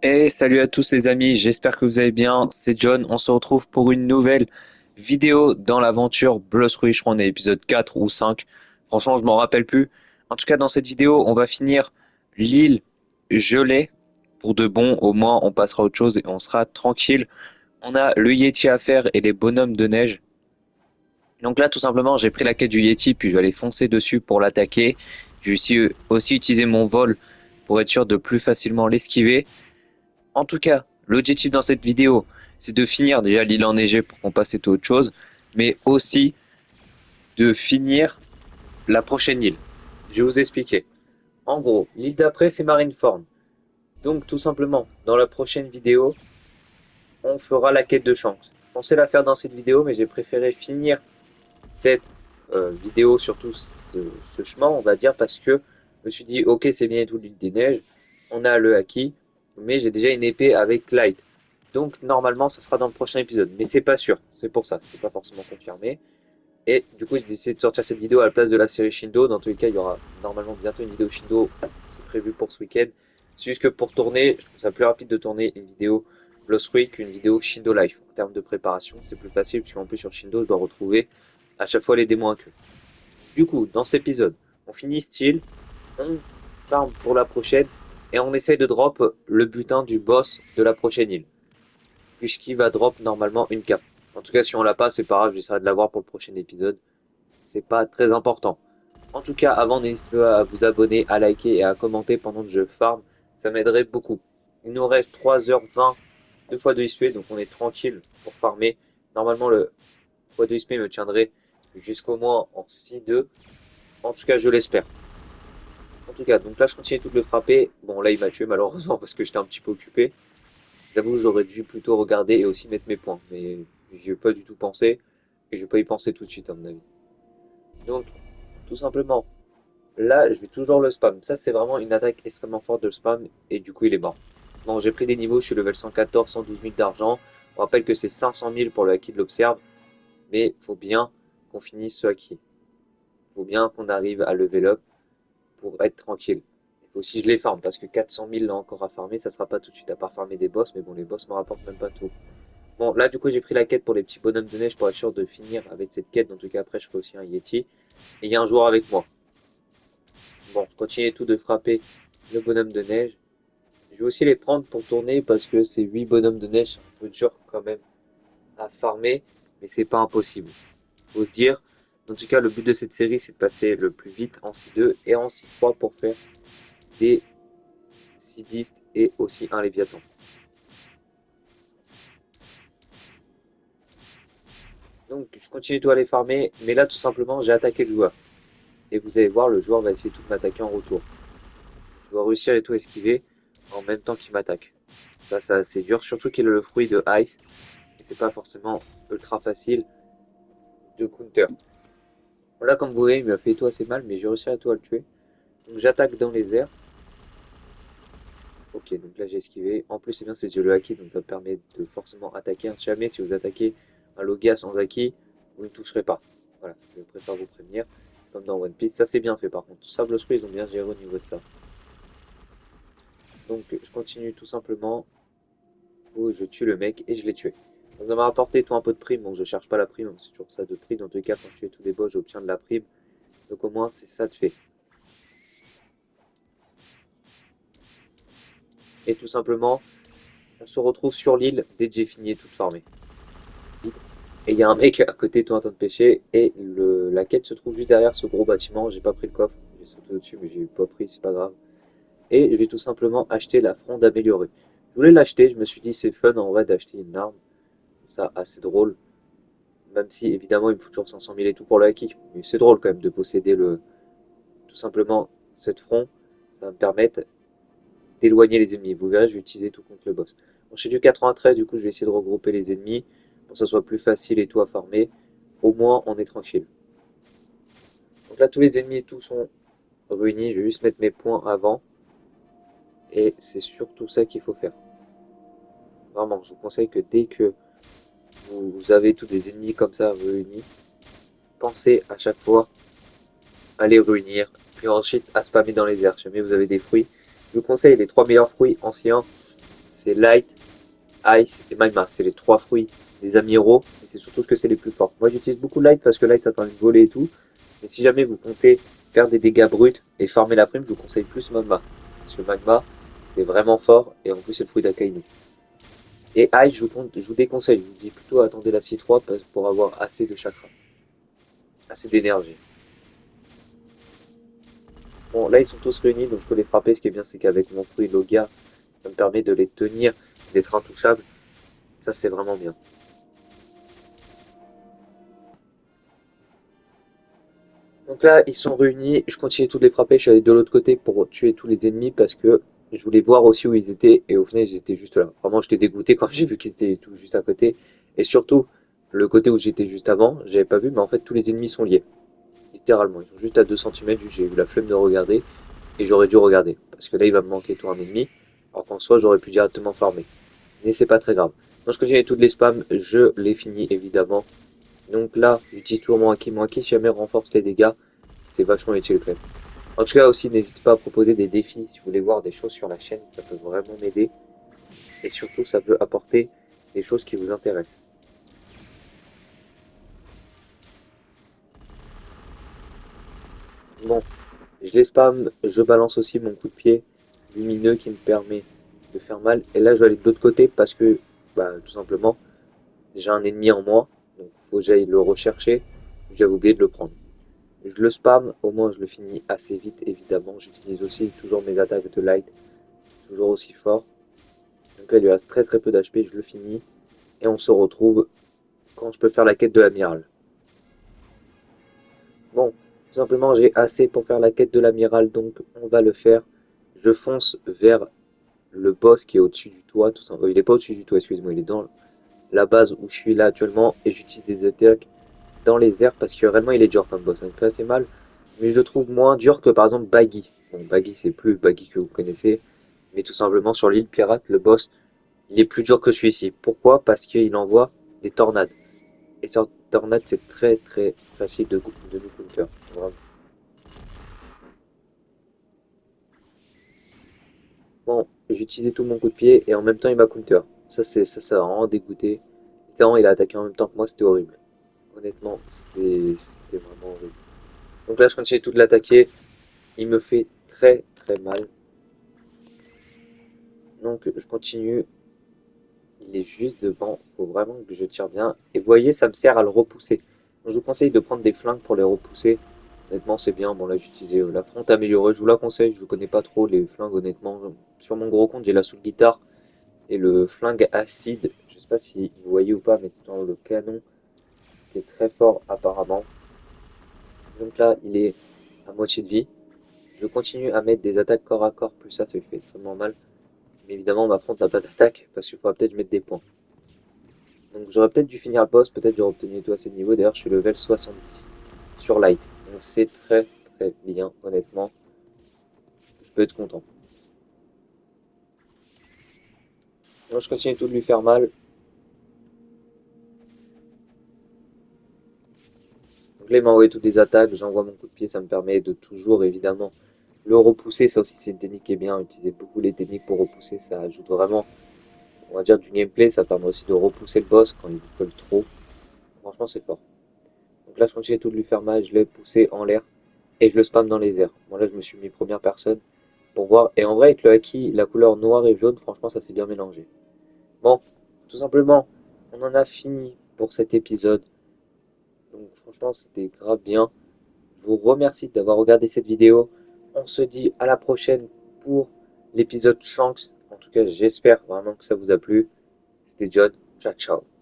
Et salut à tous les amis, j'espère que vous allez bien, c'est John, on se retrouve pour une nouvelle vidéo dans l'aventure Blueberry, je crois qu'on est épisode 4 ou 5, franchement je m'en rappelle plus. En tout cas dans cette vidéo on va finir l'île gelée pour de bon, au moins on passera à autre chose et on sera tranquille. On a le Yeti à faire et les bonhommes de neige. Donc là tout simplement j'ai pris la quête du Yeti puis je vais aller foncer dessus pour l'attaquer. Je vais aussi utiliser mon vol pour être sûr de plus facilement l'esquiver. En tout cas, l'objectif dans cette vidéo, c'est de finir déjà l'île enneigée pour qu'on passe à autre chose, mais aussi de finir la prochaine île. Je vais vous expliquer. En gros, l'île d'après, c'est Marineford. Donc, tout simplement, dans la prochaine vidéo, on fera la quête de chance. Je pensais la faire dans cette vidéo, mais j'ai préféré finir cette vidéo, surtout ce chemin, on va dire, parce que je me suis dit, ok, c'est bien et tout l'île des neiges, on a le acquis, mais j'ai déjà une épée avec Light. Donc normalement, ça sera dans le prochain épisode, mais c'est pas sûr, c'est pour ça, c'est pas forcément confirmé. Et du coup, j'ai décidé de sortir cette vidéo à la place de la série Shindo. Dans tous les cas, il y aura normalement bientôt une vidéo Shindo, c'est prévu pour ce week-end. C'est juste que pour tourner, je trouve ça plus rapide de tourner une vidéo Lost Week qu'une vidéo Shindo Life. En termes de préparation, c'est plus facile, puisqu'en plus sur Shindo, je dois retrouver à chaque fois les démons inclus. Du coup, dans cet épisode, on finit style, on farm pour la prochaine, et on essaye de drop le butin du boss de la prochaine île. Puisqu'il va drop normalement une cape. En tout cas, si on l'a pas, c'est pas grave, j'essaierai de l'avoir pour le prochain épisode. C'est pas très important. En tout cas, avant, n'hésitez pas à vous abonner, à liker et à commenter pendant que je farm. Ça m'aiderait beaucoup. Il nous reste 3h20 2 fois 2 XP, donc on est tranquille pour farmer. Normalement, le x2 XP me tiendrait jusqu'au moins en 6-2. En tout cas, je l'espère. En tout cas, donc là, je continue tout de le frapper. Bon, là, il m'a tué malheureusement parce que j'étais un petit peu occupé. J'avoue, j'aurais dû plutôt regarder et aussi mettre mes points. Mais j'y ai pas du tout pensé. Et je vais pas y penser tout de suite, à mon avis. Donc, tout simplement, là, je vais toujours le spam. Ça, c'est vraiment une attaque extrêmement forte de spam. Et du coup, il est mort. Bon, j'ai pris des niveaux. Je suis level 114, 112 000 d'argent. On rappelle que c'est 500 000 pour le acquis de l'observe. Mais faut bien qu'on finisse ce acquis. Faut bien qu'on arrive à level up pour être tranquille. Il faut aussi que je les farme parce que 400 000 là encore à farmer, ça sera pas tout de suite à part farmer des boss, mais bon, les boss me rapportent même pas tout. Bon, là du coup, j'ai pris la quête pour les petits bonhommes de neige pour être sûr de finir avec cette quête. En tout cas, après, je ferai aussi un Yeti. Et il y a un joueur avec moi. Bon, je continue tout de frapper le bonhomme de neige. Je vais aussi les prendre pour tourner parce que ces 8 bonhommes de neige, c'est un peu dur quand même à farmer, mais c'est pas impossible. Faut se dire, en tout cas, le but de cette série, c'est de passer le plus vite en C2 et en C3 pour faire des 6 beasts et aussi un léviathan. Donc je continue tout à les farmer, mais là tout simplement j'ai attaqué le joueur. Et vous allez voir, le joueur va essayer de tout m'attaquer en retour. Je dois réussir à tout esquiver en même temps qu'il m'attaque. Ça c'est assez dur, surtout qu'il a le fruit de Ice. Et c'est pas forcément ultra facile de counter. Là comme vous voyez, il m'a fait tout assez mal, mais j'ai réussi à tout à le tuer. Donc j'attaque dans les airs. Ok, donc là j'ai esquivé. En plus c'est bien, c'est le haki, donc ça me permet de forcément attaquer. Jamais si vous attaquez un Logia sans haki, vous ne toucherez pas. Voilà, je préfère vous prévenir. Comme dans One Piece, ça c'est bien fait par contre. Sable Scroll, ils ont bien géré au niveau de ça. Donc je continue tout simplement. Oh, je tue le mec et je l'ai tué. Donc ça m'a rapporté tout un peu de prime, donc je cherche pas la prime, c'est toujours ça de prime. Dans tous les cas, quand je tue tous les boss, j'obtiens de la prime. Donc au moins c'est ça de fait. Et tout simplement, on se retrouve sur l'île dès que j'ai fini toute farmée. Et il y a un mec à côté de toi en train de pêcher. Et la quête se trouve juste derrière ce gros bâtiment. J'ai pas pris le coffre. J'ai sauté au-dessus, mais j'ai pas pris, c'est pas grave. Et je vais tout simplement acheter la fronde améliorée. Je voulais l'acheter, je me suis dit c'est fun en vrai d'acheter une arme. Ça, assez drôle. Même si évidemment il me faut toujours 500 000 et tout pour le acquis. Mais c'est drôle quand même de posséder tout simplement cette fronde. Ça va me permettre d'éloigner les ennemis. Vous verrez, je vais utiliser tout contre le boss. Bon, je suis du 93, du coup je vais essayer de regrouper les ennemis pour que ça soit plus facile et tout à farmer. Au moins on est tranquille. Donc là tous les ennemis et tout sont réunis, je vais juste mettre mes points avant. Et c'est surtout ça qu'il faut faire. Vraiment, je vous conseille que dès que vous avez tous des ennemis comme ça réunis, pensez à chaque fois à les réunir, puis ensuite à spammer dans les airs. Si jamais vous avez des fruits, je vous conseille les 3 meilleurs fruits anciens, c'est Light, Ice et Magma. C'est les 3 fruits des amiraux, et c'est surtout que c'est les plus forts. Moi j'utilise beaucoup Light parce que Light ça permet de voler et tout, mais si jamais vous comptez faire des dégâts bruts et farmer la prime, je vous conseille plus Magma. Parce que Magma, c'est vraiment fort, et en plus c'est le fruit d'Akainu. Et Ice, je vous déconseille, je vous dis plutôt attendez la C3 pour avoir assez de chakra, assez d'énergie. Bon, là ils sont tous réunis, donc je peux les frapper. Ce qui est bien, c'est qu'avec mon fruit Logia, ça me permet de les tenir, d'être intouchables. Ça, c'est vraiment bien. Donc là, ils sont réunis. Je continue tous les frapper. Je suis allé de l'autre côté pour tuer tous les ennemis parce que je voulais voir aussi où ils étaient. Et au final, ils étaient juste là. Vraiment, j'étais dégoûté quand j'ai vu qu'ils étaient tout juste à côté. Et surtout, le côté où j'étais juste avant, j'avais pas vu, mais en fait, tous les ennemis sont liés. Littéralement, ils sont juste à 2 cm. J'ai eu la flemme de regarder. Et j'aurais dû regarder. Parce que là, il va me manquer tout un ennemi. Alors qu'en soi, j'aurais pu directement farmer. Mais c'est pas très grave. Quand je continue toutes les spams, je les finis évidemment. Donc là, j'utilise toujours mon haki. Mon haki, si jamais renforce les dégâts, c'est vachement utile quand même. En tout cas, aussi, n'hésitez pas à proposer des défis si vous voulez voir des choses sur la chaîne. Ça peut vraiment m'aider. Et surtout, ça peut apporter des choses qui vous intéressent. Bon, je les spam. Je balance aussi mon coup de pied lumineux qui me permet de faire mal. Et là, je vais aller de l'autre côté parce que, bah, tout simplement, j'ai un ennemi en moi. Donc, faut que j'aille le rechercher. J'avais oublié de le prendre. Je le spam, au moins je le finis assez vite, évidemment. J'utilise aussi toujours mes attaques de light, toujours aussi fort. Donc là, il lui reste très très peu d'HP, je le finis. Et on se retrouve quand je peux faire la quête de l'amiral. Bon, tout simplement, j'ai assez pour faire la quête de l'amiral, donc on va le faire. Je fonce vers le boss qui est au-dessus du toit, tout simplement. Il est pas au-dessus du toit, excusez-moi, il est dans la base où je suis là actuellement. Et j'utilise des attaques dans les airs parce que réellement il est dur comme boss. Ça me fait assez mal. Mais je le trouve moins dur que par exemple Baggy. Bon, Baggy c'est plus Baggy que vous connaissez. Mais tout simplement sur l'île pirate, le boss, il est plus dur que celui-ci. Pourquoi? Parce qu'il envoie des tornades. Et ces tornades c'est très très facile de nous counter. Vraiment. Bon, j'ai utilisé tout mon coup de pied et en même temps il m'a counter. Ça m'a vraiment dégoûté. Littéralement il a attaqué en même temps que moi, c'était horrible. Honnêtement, c'était vraiment horrible. Donc là je continue tout de l'attaquer. Il me fait très très mal. Donc je continue. Il est juste devant. Faut vraiment que je tire bien. Et vous voyez, ça me sert à le repousser. Donc je vous conseille de prendre des flingues pour les repousser. Honnêtement, c'est bien. Bon, là, j'ai utilisé la fronte améliorée. Je vous la conseille. Je ne connais pas trop les flingues, honnêtement. Sur mon gros compte, j'ai la sous guitare et le flingue acide. Je sais pas si vous voyez ou pas, mais c'est dans le canon qui est très fort apparemment. Donc là, il est à moitié de vie. Je continue à mettre des attaques corps à corps. Plus ça lui fait extrêmement mal. Mais évidemment, ma fronte n'a pas d'attaque parce qu'il faudra peut-être mettre des points. Donc j'aurais peut-être dû finir le boss, peut-être j'aurais obtenu tout à ces niveaux. D'ailleurs, je suis level 70 sur Light. Donc c'est très très bien, honnêtement. Je peux être content. Moi, je continue tout de lui faire mal. Donc là, il m'a envoyé toutes des attaques. J'envoie mon coup de pied, ça me permet de toujours, évidemment, le repousser. Ça aussi, c'est une technique qui est bien. Utiliser beaucoup les techniques pour repousser, ça ajoute vraiment, on va dire, du gameplay. Ça permet aussi de repousser le boss quand il vous colle trop. Franchement, c'est fort. Donc là, je continue tout de lui faire mal. Je l'ai poussé en l'air et je le spam dans les airs. Bon, là, je me suis mis première personne pour voir. Et en vrai, avec le haki, la couleur noire et jaune, franchement, ça s'est bien mélangé. Bon, tout simplement, on en a fini pour cet épisode. Donc, franchement, c'était grave bien. Je vous remercie d'avoir regardé cette vidéo. On se dit à la prochaine pour l'épisode Shanks. En tout cas, j'espère vraiment que ça vous a plu. C'était John. Ciao, ciao.